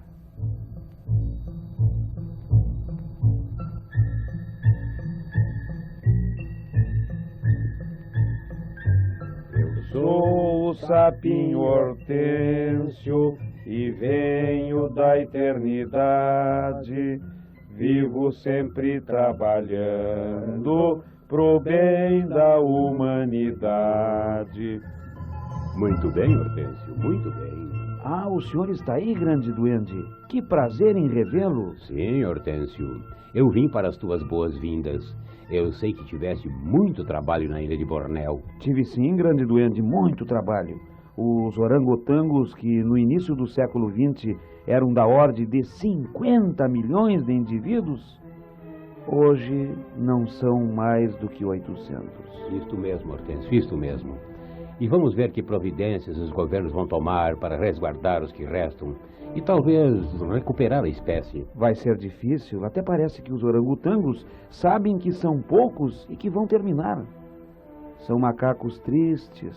Eu sou o sapinho Hortêncio e venho da eternidade. Vivo sempre trabalhando pro bem da humanidade. Muito bem, Hortêncio, muito bem. Ah, o senhor está aí, grande duende. Que prazer em revê-lo. Sim, Hortêncio. Eu vim para as tuas boas-vindas. Eu sei que tiveste muito trabalho na ilha de Bornéu. Tive sim, grande duende, muito trabalho. Os orangotangos, que no início do século XX eram da ordem de 50 milhões de indivíduos, hoje não são mais do que 800. Isto mesmo, Hortêncio, isto mesmo. E vamos ver que providências os governos vão tomar para resguardar os que restam e talvez recuperar a espécie. Vai ser difícil, até parece que os orangotangos sabem que são poucos e que vão terminar. São macacos tristes,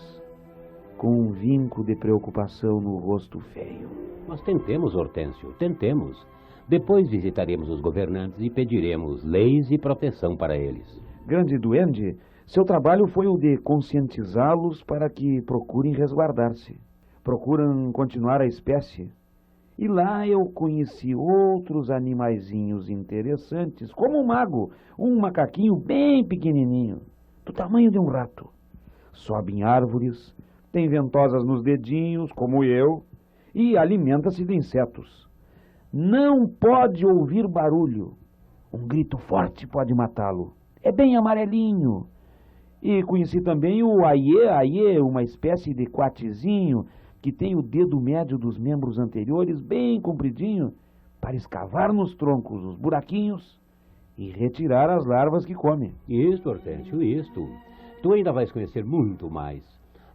com um vinco de preocupação no rosto feio. Mas tentemos, Hortêncio, tentemos. Depois visitaremos os governantes e pediremos leis e proteção para eles. Grande duende, seu trabalho foi o de conscientizá-los para que procurem resguardar-se. procuram continuar a espécie. E lá eu conheci outros animaizinhos interessantes, como um mago, um macaquinho bem pequenininho, do tamanho de um rato. Sobe em árvores, tem ventosas nos dedinhos, como eu, e alimenta-se de insetos. Não pode ouvir barulho. Um grito forte pode matá-lo. É bem amarelinho. E conheci também o aiê, uma espécie de quatizinho que tem o dedo médio dos membros anteriores bem compridinho para escavar nos troncos os buraquinhos e retirar as larvas que come. Isto, Hortêncio, isto. Tu ainda vais conhecer muito mais.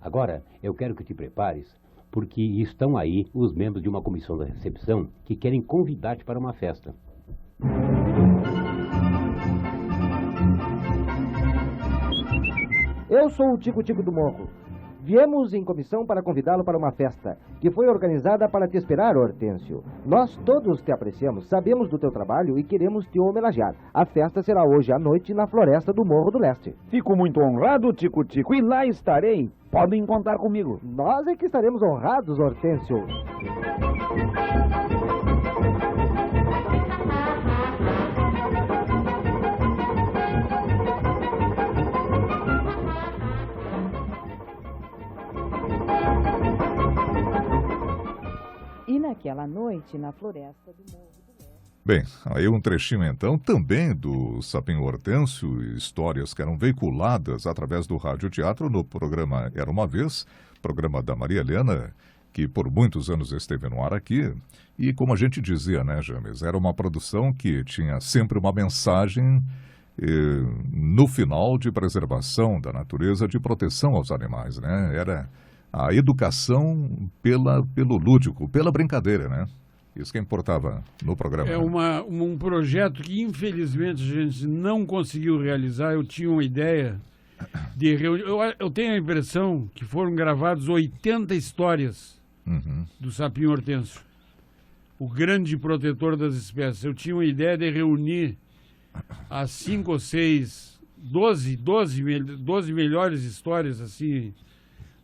Agora, eu quero que te prepares, porque estão aí os membros de uma comissão da recepção que querem convidar-te para uma festa. Eu sou o Tico-Tico do Morro. Viemos em comissão para convidá-lo para uma festa, que foi organizada para te esperar, Hortêncio. Nós todos te apreciamos, sabemos do teu trabalho e queremos te homenagear. A festa será hoje à noite na floresta do Morro do Leste. Fico muito honrado, Tico-Tico, e lá estarei. Podem contar comigo. Nós é que estaremos honrados, Hortêncio. E naquela noite, na floresta do Morro do Leste... Bem, aí um trechinho então também do Sapinho Hortêncio, histórias que eram veiculadas através do radioteatro no programa Era Uma Vez, programa da Maria Helena, que por muitos anos esteve no ar aqui. E como a gente dizia, né, James, era uma produção que tinha sempre uma mensagem no final de preservação da natureza, de proteção aos animais, né? Era a educação pelo lúdico, pela brincadeira, né? Isso que importava no programa. É um projeto que, infelizmente, a gente não conseguiu realizar. Eu tinha uma ideia de reunir... Eu tenho a impressão que foram gravadas 80 histórias do Sapinho Hortêncio, o grande protetor das espécies. Eu tinha uma ideia de reunir as 5 ou 6, 12 melhores histórias, assim,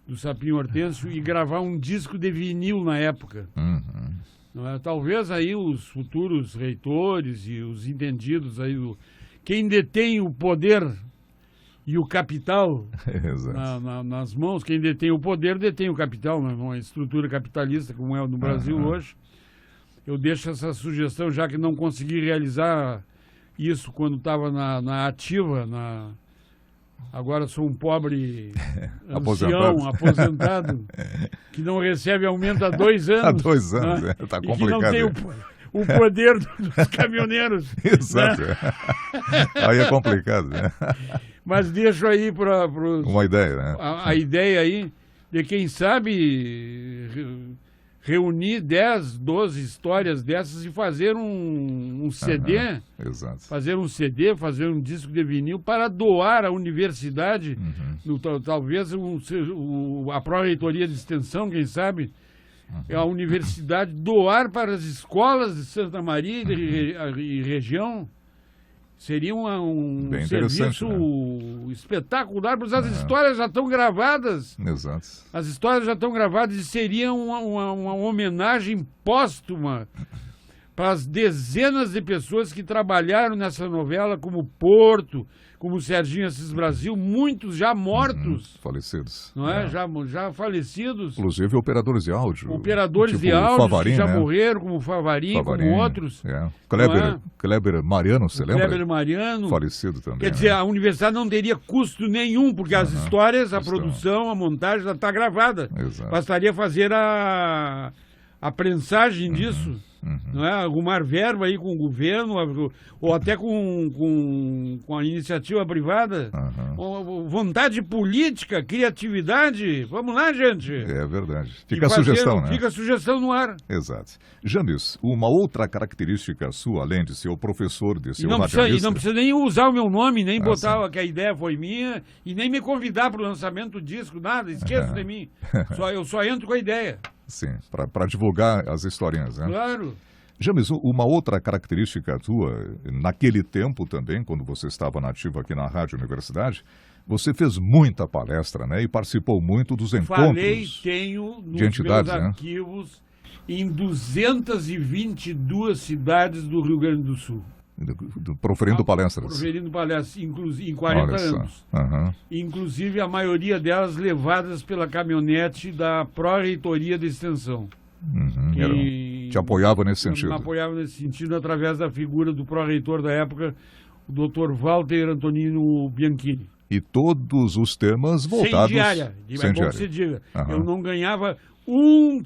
do Sapinho Hortêncio e gravar um disco de vinil na época. Não é? Talvez aí os futuros reitores e os entendidos aí, quem detém o poder e o capital nas mãos, quem detém o poder detém o capital, numa estrutura capitalista como é no Brasil hoje. Eu deixo essa sugestão, já que não consegui realizar isso quando estava na ativa, agora sou um pobre ancião, aposentado, que não recebe aumento há 2 anos. Há 2 anos, né? Tá complicado. E que não tem o poder dos caminhoneiros. Exato. Né? Aí é complicado, né? Mas deixo aí para uma ideia, né? A ideia aí de quem sabe reunir 10, 12 histórias dessas e fazer um CD, exato. Fazer um disco de vinil para doar à universidade, talvez a pró-reitoria de extensão, quem sabe, a universidade doar para as escolas de Santa Maria e região. Seria um serviço espetacular, porque as histórias já estão gravadas. Exato. As histórias já estão gravadas e seria uma homenagem póstuma para as dezenas de pessoas que trabalharam nessa novela, como Porto, como Serginho Assis Brasil, muitos já mortos. Falecidos. Não é? Já falecidos. Inclusive operadores de áudio. Operadores de áudio Favarin, que já né? morreram, como Favarin, como outros. Kleber Mariano, você lembra? Kleber Mariano. Falecido também. Quer dizer, a universidade não teria custo nenhum, porque as histórias, a produção, a montagem já está gravada. Exato. Bastaria fazer a prensagem disso. Não é? Arrumar verba aí com o governo ou até com a iniciativa privada. Vontade política, criatividade. Vamos lá, gente. É verdade. Fica a sugestão, né? Fica a sugestão no ar. Exato. James, uma outra característica sua, além de ser o professor, de ser o radialista... E não precisa nem usar o meu nome, nem botar que a ideia foi minha, e nem me convidar para o lançamento do disco, nada. Esqueça de mim. Eu só entro com a ideia. Sim, para divulgar as historinhas, né? Claro. James, uma outra característica tua, naquele tempo também, quando você estava nativo aqui na Rádio Universidade, Você fez muita palestra, né? E participou muito dos encontros tenho nos de entidades, meus arquivos em 222 cidades do Rio Grande do Sul. Proferindo palestras. Proferindo palestras, inclusive em 40 anos. Uhum. Inclusive, a maioria delas levadas pela caminhonete da Pró-Reitoria de Extensão. Uhum. Te apoiava nesse sentido. Me apoiava nesse sentido através da figura do pró-reitor da época, o Dr. Walter Antonino Bianchini. E todos os temas voltados... Sem diária. Sem diária. Você diga. Uhum. Eu não ganhava um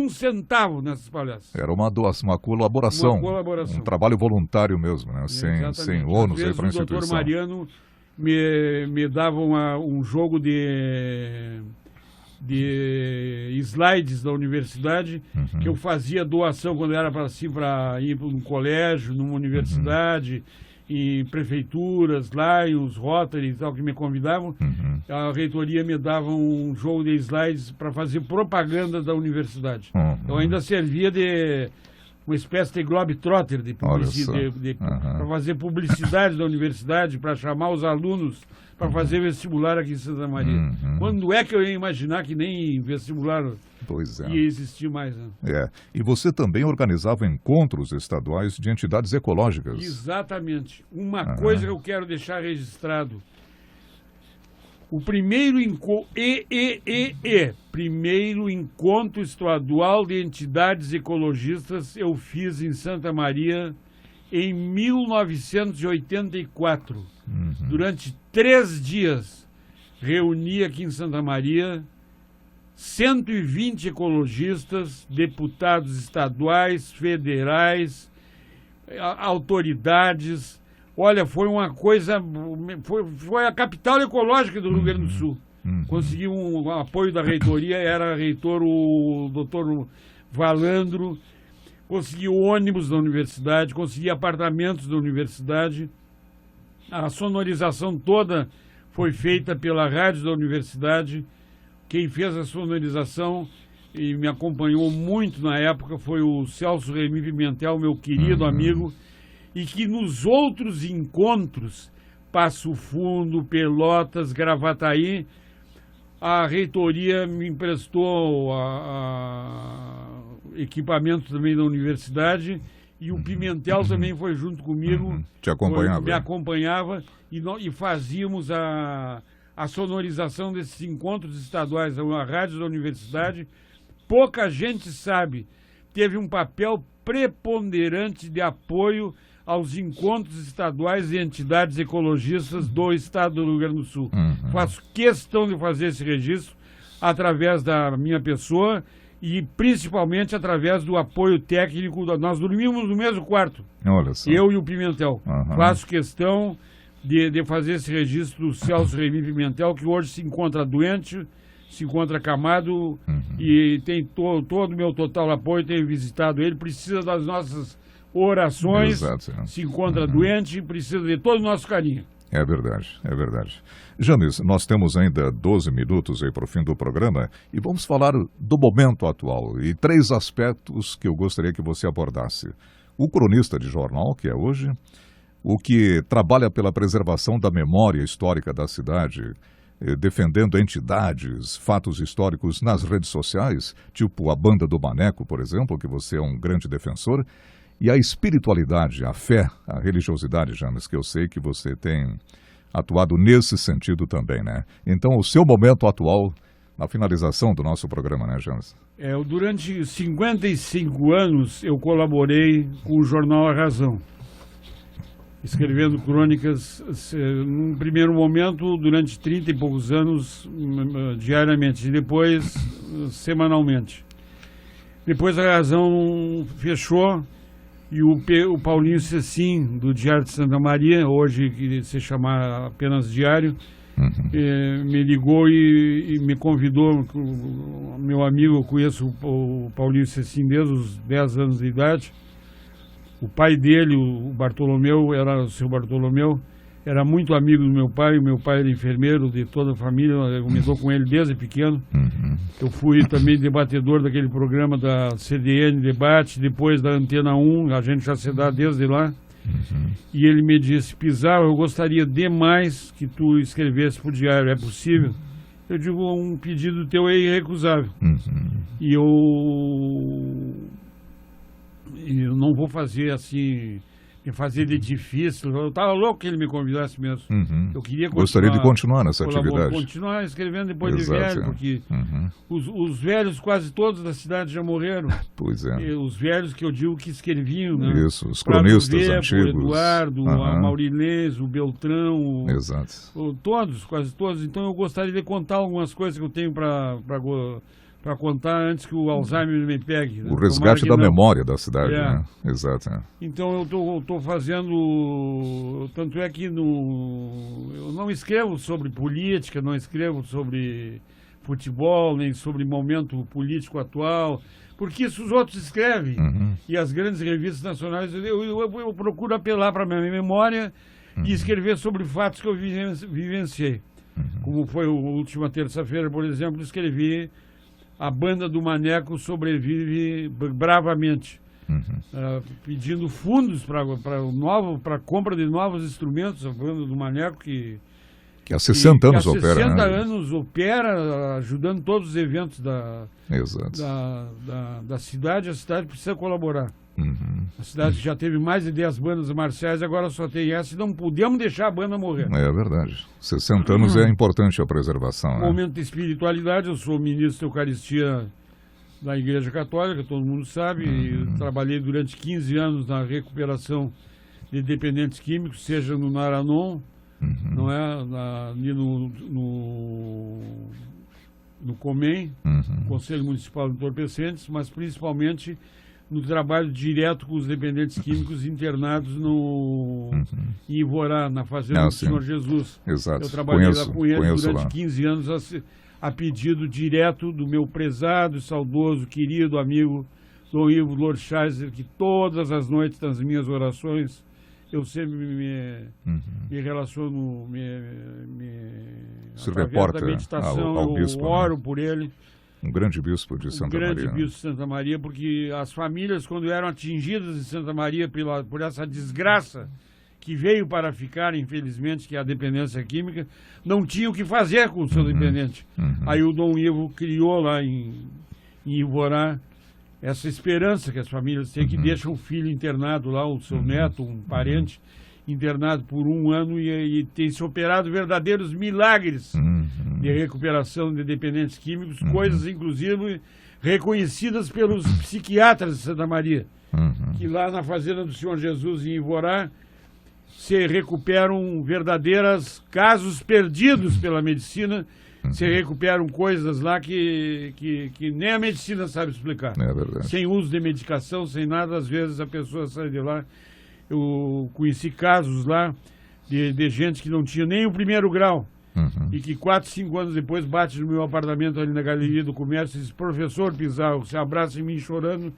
centavo nessas palestras. Era uma doação, uma colaboração. Um trabalho voluntário mesmo, né? Sem ônus aí para a instituição. O Dr. Mariano me dava um jogo de slides da universidade, que eu fazia doação quando era para ir para um colégio, numa universidade, em prefeituras, lá, e os Rotary e tal, que me convidavam. A reitoria me dava um jogo de slides para fazer propaganda da universidade. Eu ainda servia de uma espécie de globetrotter para fazer publicidade da universidade, para chamar os alunos para fazer vestibular aqui em Santa Maria. Quando é que eu ia imaginar que nem vestibular ia existir mais? Né? E você também organizava encontros estaduais de entidades ecológicas. Exatamente. Uma coisa que eu quero deixar registrado. O primeiro primeiro encontro estadual de entidades ecologistas eu fiz em Santa Maria em 1984. Durante 3 dias, reuni aqui em Santa Maria 120 ecologistas, deputados estaduais, federais, autoridades. Olha, foi uma coisa... Foi a capital ecológica do Rio Grande do Sul. Consegui um apoio da reitoria, era reitor o doutor Valandro. Consegui ônibus da universidade, consegui apartamentos da universidade. A sonorização toda foi feita pela rádio da universidade. Quem fez a sonorização e me acompanhou muito na época foi o Celso Remy Pimentel, meu querido amigo, e que nos outros encontros, Passo Fundo, Pelotas, Gravataí, a reitoria me emprestou equipamento também da universidade, e o Pimentel também foi junto comigo. Te acompanhava. Me acompanhava e fazíamos a sonorização desses encontros estaduais. A rádio da universidade, pouca gente sabe, teve um papel preponderante de apoio aos encontros estaduais e entidades ecologistas do estado do Rio Grande do Sul. Faço questão de fazer esse registro através da minha pessoa e principalmente através do apoio técnico. Nós dormimos no mesmo quarto, eu e o Pimentel. Faço questão de fazer esse registro do Celso Remy Pimentel, que hoje se encontra doente, se encontra acamado e tem todo o meu total apoio. Tenho visitado ele, precisa das nossas orações, se encontra doente, precisa de todo o nosso carinho. É verdade, é verdade. James, nós temos ainda 12 minutos aí para o fim do programa e vamos falar do momento atual e 3 aspectos que eu gostaria que você abordasse. O cronista de jornal, que é hoje, o que trabalha pela preservação da memória histórica da cidade, defendendo entidades, fatos históricos nas redes sociais, tipo a Banda do Maneco, por exemplo, que você é um grande defensor, e a espiritualidade, a fé, a religiosidade, James, que eu sei que você tem atuado nesse sentido também, né? Então, o seu momento atual, na finalização do nosso programa, né, James? Durante 55 anos, eu colaborei com o jornal A Razão, escrevendo crônicas, num primeiro momento, durante 30 e poucos anos, diariamente, e depois, semanalmente. Depois a Razão fechou, e o Paulinho Cecim, do Diário de Santa Maria, hoje que se chama apenas Diário, me ligou e me convidou. Meu amigo, eu conheço o Paulinho Cecim desde os 10 anos de idade. O pai dele, o Bartolomeu, era o seu Bartolomeu, era muito amigo do meu pai. O meu pai era enfermeiro de toda a família, eu me dou com ele desde pequeno. Eu fui também debatedor daquele programa da CDN Debate, depois da Antena 1, a gente já se dá desde lá. E ele me disse: Pizarro, eu gostaria demais que tu escrevesse para o diário, é possível? Eu digo: um pedido teu é irrecusável. E eu não vou fazer assim, me fazer de difícil. Eu estava louco que ele me convidasse mesmo. Eu queria Gostaria de continuar nessa atividade. Continuar escrevendo depois Exato, de velho, porque os velhos quase todos da cidade já morreram. Pois é. E os velhos que eu digo que escreviam, né? Isso, os cronistas Weber, antigos. O Eduardo, a Maurilês, o Beltrão, Exato. Quase todos. Então eu gostaria de contar algumas coisas que eu tenho para contar antes que o Alzheimer me pegue. O resgate da memória da cidade, né? Exato. Então eu estou fazendo... Tanto é que eu não escrevo sobre política, não escrevo sobre futebol, nem sobre momento político atual, porque isso os outros escrevem. E as grandes revistas nacionais, eu procuro apelar para a minha memória e escrever sobre fatos que eu vivenciei. Como foi a última terça-feira, por exemplo, escrevi: a banda do Maneco sobrevive bravamente, pedindo fundos para a compra de novos instrumentos. A banda do Maneco que há 60 anos opera. Há 60 né? anos opera, ajudando todos os eventos da cidade. A cidade precisa colaborar. A cidade já teve mais de 10 bandas marciais, agora só tem essa, e não podemos deixar a banda morrer. É verdade. 60 anos é importante a preservação. Momento de espiritualidade, eu sou ministro da Eucaristia da Igreja Católica, todo mundo sabe. E trabalhei durante 15 anos na recuperação de dependentes químicos, seja no Naranon, não é? Ali no Comem, Conselho Municipal de Entorpecentes, mas principalmente no trabalho direto com os dependentes químicos internados em Ivorá, na fazenda do Senhor Jesus. Exato. Eu trabalhei lá com eles durante 15 anos a pedido direto do meu prezado, saudoso, querido amigo Dom Ivo Lourdes Scheiser, que todas as noites nas minhas orações eu sempre me relaciono, através da meditação, ao bispo, eu oro por ele. Um grande bispo de Santa Maria. Grande bispo de Santa Maria, porque as famílias, quando eram atingidas em Santa Maria por essa desgraça que veio para ficar, infelizmente, que é a dependência química, não tinham o que fazer com o seu dependente. Aí o Dom Ivo criou lá em Ivorá essa esperança que as famílias têm, que deixam o filho internado lá, o seu neto, um parente, internado por 1 ano, e tem se operado verdadeiros milagres de recuperação de dependentes químicos, coisas inclusive reconhecidas pelos psiquiatras de Santa Maria, que lá na fazenda do Senhor Jesus em Ivorá se recuperam verdadeiros casos perdidos pela medicina, se recuperam coisas lá que nem a medicina sabe explicar. É verdade. Sem uso de medicação, sem nada, às vezes a pessoa sai de lá. Eu conheci casos lá de gente que não tinha nem o 1º grau e que 4, 5 anos depois bate no meu apartamento ali na Galeria do Comércio e diz: professor Pizarro, se abraça em mim chorando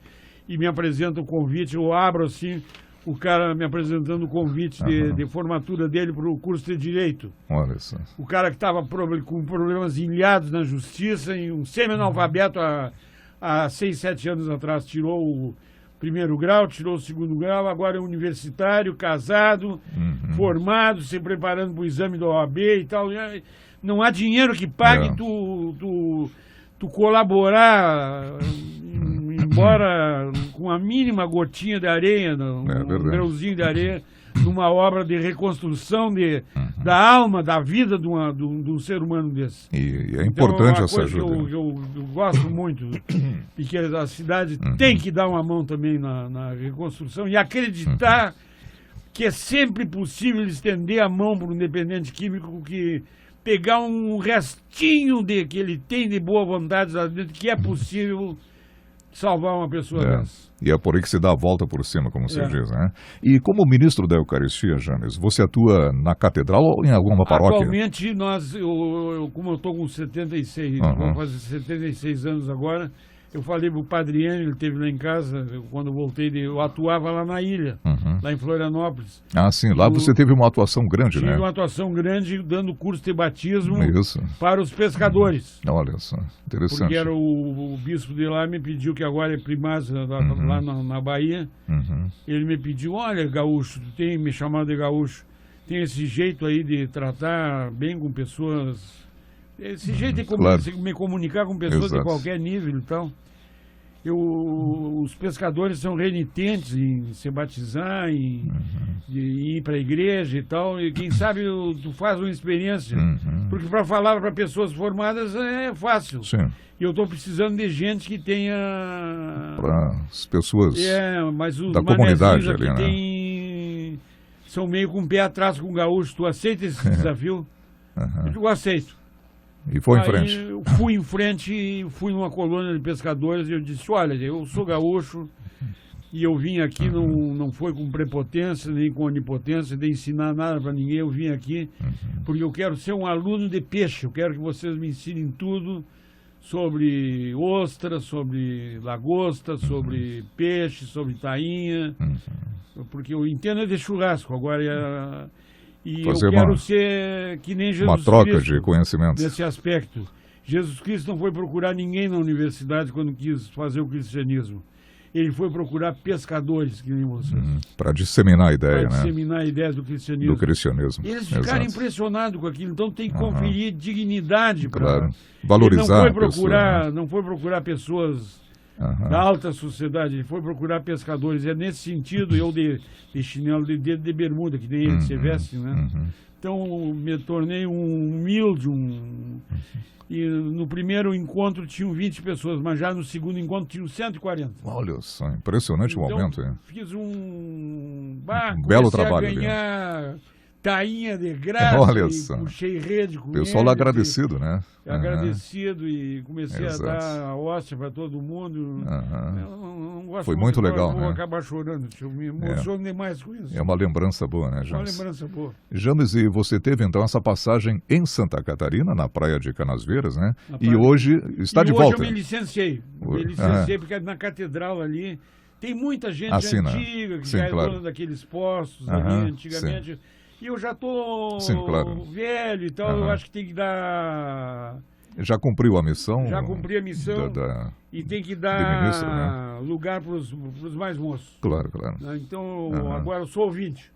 e me apresenta um convite. Eu abro assim, o cara me apresentando o convite de formatura dele para o curso de Direito. Olha só. O cara que estava com problemas ilhados na justiça, e um semi-analfabeto há 6, 7 anos atrás, tirou o 1º grau, tirou o 2º grau, agora é universitário, casado, formado, se preparando para o exame da OAB e tal. Não há dinheiro que pague tu colaborar, embora com a mínima gotinha de areia, um grãozinho de areia, numa obra de reconstrução da alma, da vida de um ser humano desse. E é importante então, essa ajuda. Eu gosto muito, e que a cidade tem que dar uma mão também na reconstrução e acreditar que é sempre possível estender a mão para um dependente químico, que pegar um restinho que ele tem de boa vontade lá dentro, que é possível salvar uma pessoa dessa. E é por aí que se dá a volta por cima, como você diz, né? E como ministro da Eucaristia, James, você atua na catedral ou em alguma paróquia? Atualmente, como eu estou com 76, vou fazer 76 anos agora, eu falei pro Padre Enio, ele esteve lá em casa, quando eu voltei, eu atuava lá na ilha. lá em Florianópolis. Ah, sim, lá você teve uma atuação grande, né? Tive uma atuação grande dando curso de batismo Isso. para os pescadores. Olha só, interessante. Porque era o bispo de lá me pediu, que agora é primaz lá na Bahia, ele me pediu, olha, gaúcho, tu tem me chamado de gaúcho, tem esse jeito aí de tratar bem com pessoas, esse jeito de me comunicar com pessoas de qualquer nível e tal. Os pescadores são renitentes em se batizar, em ir para a igreja e tal, e quem sabe tu faz uma experiência, porque para falar para pessoas formadas é fácil. Sim. E eu estou precisando de gente que tenha... Para as pessoas mas os da comunidade aqui ali, né? São meio com o pé atrás com o gaúcho. Tu aceita esse desafio? Eu aceito. E foi em frente. Eu fui em frente e fui numa colônia de pescadores e eu disse, olha, eu sou gaúcho e eu vim aqui, não foi com prepotência, nem com onipotência, de ensinar nada para ninguém. Eu vim aqui porque eu quero ser um aluno de peixe. Eu quero que vocês me ensinem tudo sobre ostra, sobre lagosta, sobre peixe, sobre tainha, porque eu entendo de churrasco. Agora... E fazer eu quero ser que nem Jesus Cristo. Uma troca de conhecimentos. Nesse aspecto. Jesus Cristo não foi procurar ninguém na universidade quando quis fazer o cristianismo. Ele foi procurar pescadores, que nem vocês. Para disseminar a ideia, Para disseminar a ideia do cristianismo. Do cristianismo. E eles ficaram impressionados com aquilo. Então tem que conferir dignidade para... Claro. Valorizar não foi procurar pessoas... da alta sociedade, ele foi procurar pescadores. É nesse sentido, eu de chinelo de dedo de bermuda, que nem ele se veste, né? Então, me tornei um humilde, e no primeiro encontro tinham 20 pessoas, mas já no segundo encontro tinham 140. Olha só, impressionante momento, hein? Fiz um barco, belo trabalho a ganhar tainha de graça, olha só. Puxei rede com ele. Pessoal agradecido, né? Agradecido e comecei a dar a hóstia para todo mundo. Eu não gosto. Foi muito legal, vou né? acabar chorando, eu me emociono demais com isso. É uma lembrança boa, né, James? Uma lembrança boa. James, e você teve então essa passagem em Santa Catarina, na praia de Canasvieiras, né? E hoje está de volta. Hoje eu me licenciei. Porque na catedral ali tem muita gente antiga que é dona daqueles postos ali antigamente. Sim. E eu já estou velho e tal, eu acho que tem que dar... Já cumpriu a missão? Já cumpri a missão e tem que dar ministro, né? lugar para os mais moços. Claro. Então, agora eu sou ouvinte.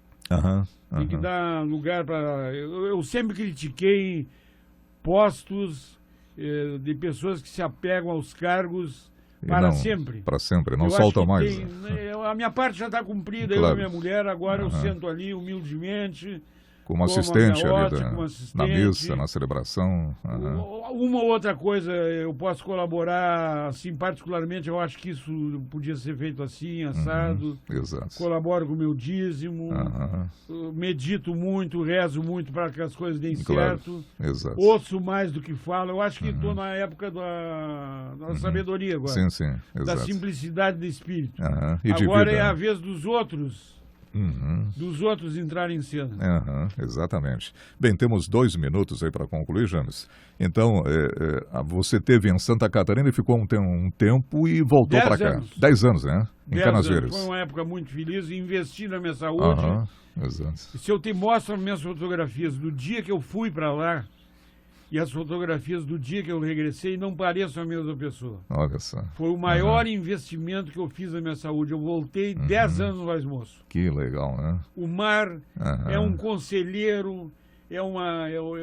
Tem que dar lugar para... Eu sempre critiquei postos de pessoas que se apegam aos cargos para sempre. Para sempre, não soltam mais. A minha parte já está cumprida, eu e a minha mulher, agora eu sento ali humildemente. Como assistente ali na missa, na celebração. Uma ou outra coisa eu posso colaborar, assim, particularmente, eu acho que isso podia ser feito assim, assado. Exato. Colaboro com o meu dízimo, medito muito, rezo muito para que as coisas deem certo. Exato. Ouço mais do que falo. Eu acho que estou na época da sabedoria agora. Sim, exato. Da simplicidade do espírito. E agora vida, é a vez dos outros. Dos outros entrarem em cena. Exatamente. Bem, temos 2 minutos aí para concluir, James. Então, você esteve em Santa Catarina e ficou um tempo e voltou para cá. 10 anos, né? Em Canasvieiras. Foi uma época muito feliz, investi na minha saúde. Exato. Se eu te mostro minhas fotografias do dia que eu fui para lá e as fotografias do dia que eu regressei, não pareçam a mesma pessoa. Olha só. Foi o maior investimento que eu fiz na minha saúde. Eu voltei 10 anos mais moço. Que legal, né? O mar é um conselheiro,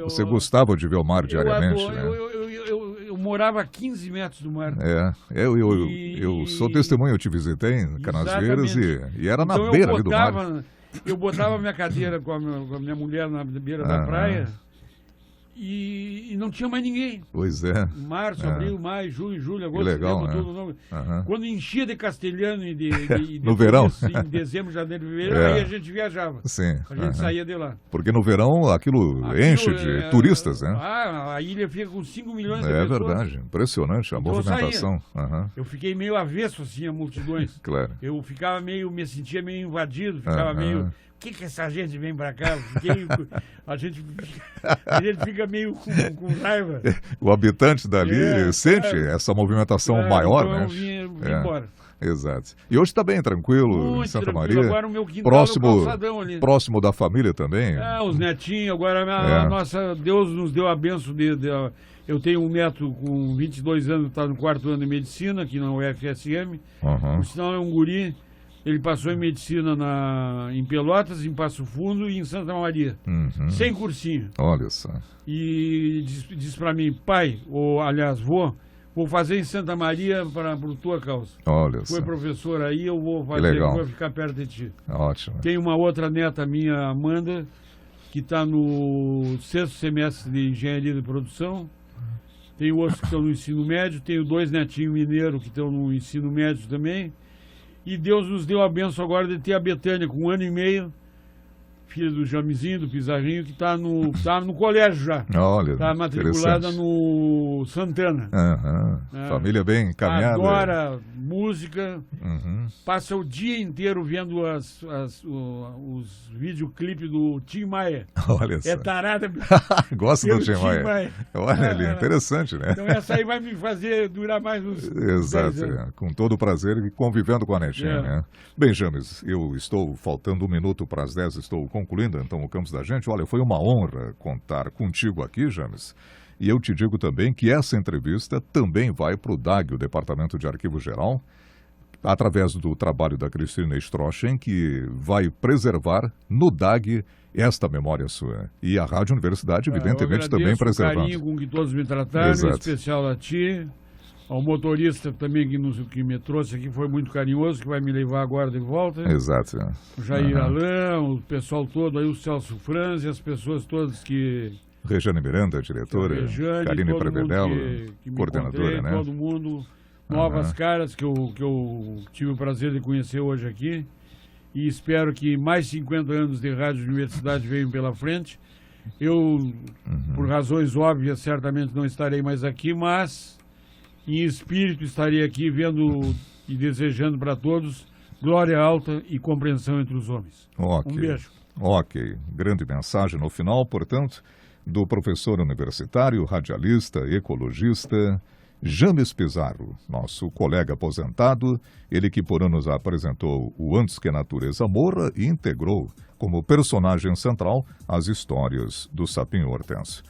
Você gostava de ver o mar diariamente, né? Eu morava a 15 metros do mar. Eu sou testemunha, eu te visitei em Canasvieiras e era na beira ali do mar. Eu botava minha cadeira com a minha mulher na beira da praia. E não tinha mais ninguém. Pois é. Março, abril, maio, junho, julho, agosto, legal, setembro, né? Quando enchia de castelhano e de no verão, em dezembro, janeiro, fevereiro, aí a gente viajava. Sim. A gente saía de lá. Porque no verão aquilo enche de turistas, né? A ilha fica com 5 milhões de pessoas. É verdade, impressionante a movimentação. Eu fiquei meio avesso assim a multidões. Claro. Eu me sentia meio invadido, ficava meio... Por que essa gente vem pra cá? A gente fica meio com raiva. O habitante dali sente essa movimentação maior, então né? Eu vim embora. Exato. E hoje está bem tranquilo Muito em Santa tranquilo. Maria? Agora o meu quintal é o calçadão ali. Próximo da família também? Os netinhos, agora a nossa, Deus nos deu a benção eu tenho um neto com 22 anos, está no 4º ano de medicina, aqui na UFSM. Por sinal é um guri, ele passou em medicina em Pelotas, em Passo Fundo e em Santa Maria. Sem cursinho. Olha só. E disse para mim, pai, ou aliás, vou fazer em Santa Maria por tua causa. Olha só. Foi professor aí, eu vou fazer, vou ficar perto de ti. Ótimo. Tem uma outra neta minha, Amanda, que está no 6º semestre de Engenharia de Produção. Tem outros que estão no ensino médio, tenho 2 netinhos mineiros que estão no ensino médio também. E Deus nos deu a benção agora de ter a Betânia com 1 ano e meio, filha do Jamizinho, do Pizarrinho, que tá no colégio já. Olha, está matriculada no Santana. Família bem encaminhada. Adora música, passa o dia inteiro vendo os videoclipes do Tim Maia. Olha só. É tarada. Gosta do Tim Maia. Olha ali, interessante, né? Então essa aí vai me fazer durar mais uns Exato, 10 anos. com todo o prazer e convivendo com a netinha, né? Bem, James, eu estou faltando 1 minuto para as 10, estou concluindo então o Campos da Gente. Olha, foi uma honra contar contigo aqui, James. E eu te digo também que essa entrevista também vai para o DAG, o Departamento de Arquivo Geral, através do trabalho da Cristina Strochen, que vai preservar no DAG esta memória sua. E a Rádio Universidade, evidentemente, também preservando. O carinho com que todos me trataram, em especial a ti, ao motorista também que me trouxe aqui, foi muito carinhoso, que vai me levar agora de volta. Exato. O Jair Alain, o pessoal todo, aí o Celso Franz e as pessoas todas que... Regiane Miranda, diretora, Karine Prevedelo, coordenadora, né? Todo mundo, novas caras que eu tive o prazer de conhecer hoje aqui. E espero que mais 50 anos de rádio de universidade venham pela frente. Eu, por razões óbvias, certamente não estarei mais aqui, mas em espírito estarei aqui vendo e desejando para todos glória alta e compreensão entre os homens. Um beijo. Ok, grande mensagem no final, portanto, do professor universitário, radialista, ecologista, James Pizarro, nosso colega aposentado, ele que por anos apresentou o Antes que a Natureza Morra e integrou como personagem central as histórias do sapinho hortense.